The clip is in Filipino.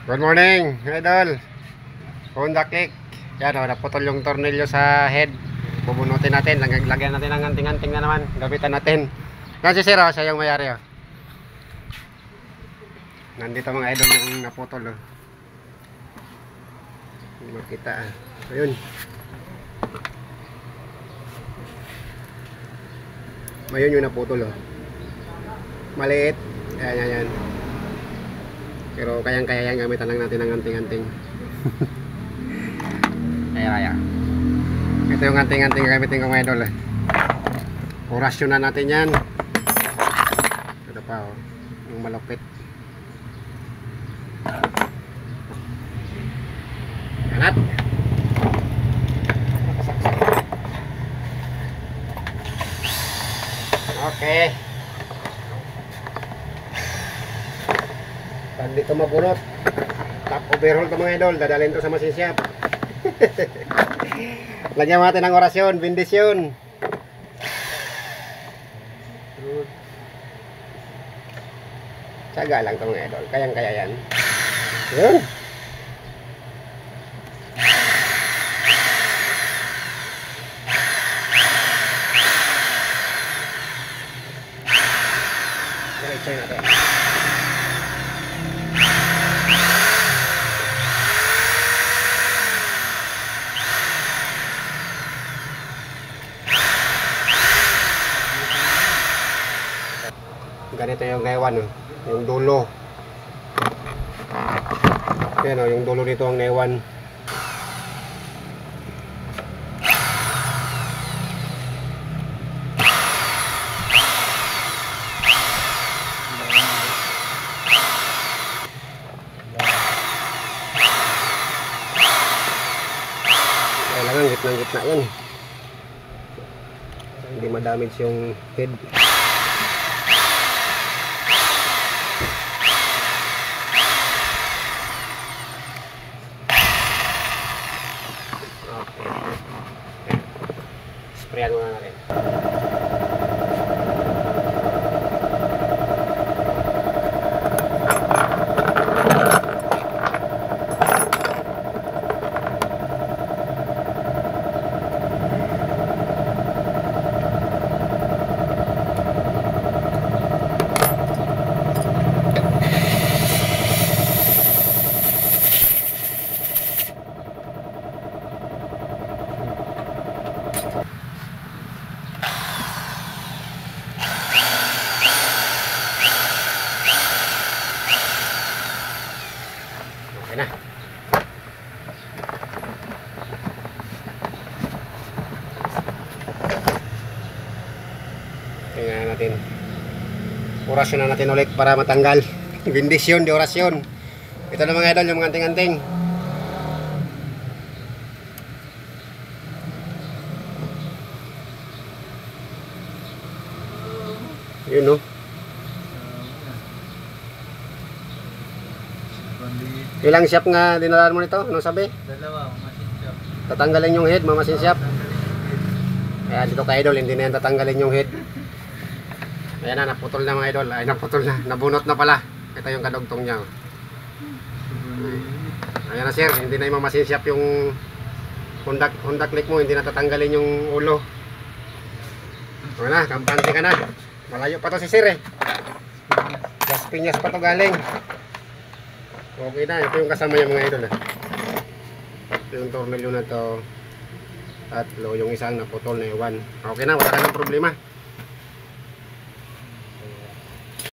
Good morning, idol. Honda Click. Yan o, naputol yung tornilyo sa head. Bubunutin natin, lagyan natin ng anting-anting na naman. Gabitan natin. Yan si Sir, siya yung mayari o. Nandito mga idol yung naputol o. Hindi makita ah. Ayun. Ayun yung naputol o. Maliit. Yan. Pero kayang-kaya yan, gamitan lang natin ng anting-anting. Kaya. Ito yung anting-anting gamitin ko mga idol. Orasyon na natin yan. Ito pa oh, yung malupit. Anat. Okay. Pag dito mabunot, top overhaul ito mga idol, dadalhin ito sa machine shop. Lagyan natin ng orasyon, bendisyon. Tsaga lang ito mga idol, kayang-kaya yan. Yun. Diretso natin. Ganito yung naiwan, yung dulo. Yan o, yung dulo nito ang naiwan. Kailangan gitna-gitna yan. Hindi madamage yung head. Sprayan muna natin. Okay na. Tingnan natin. Orasyon na natin ulit para matanggal. Bendisyon di orasyon. Ito na mga idol, yung mga anting-anting. Yun no. Ilang shop nga dinalaan mo nito? Ano sabi? Dalawa, machine shop. Tatanggalin yung head, mamasin shop. Kaya dito ka idol, hindi na yan tatanggalin yung head. Ayan na, naputol na mga idol. Ay, naputol na. Nabunot na pala. Ito yung kadugtong niya. Ayan na sir, hindi na yung mamasin shop yung Honda Click mo. Hindi na tatanggalin yung ulo. Ayan na, kampante ka na. Malayo pa to si sir eh. Las Piñas pa to galing. Okay na, ito yung kasama yung mga idol. Ito yung tornilyo na to. Tatlo, yung isang naputol na iwan. Okay na, wala ka ng problema.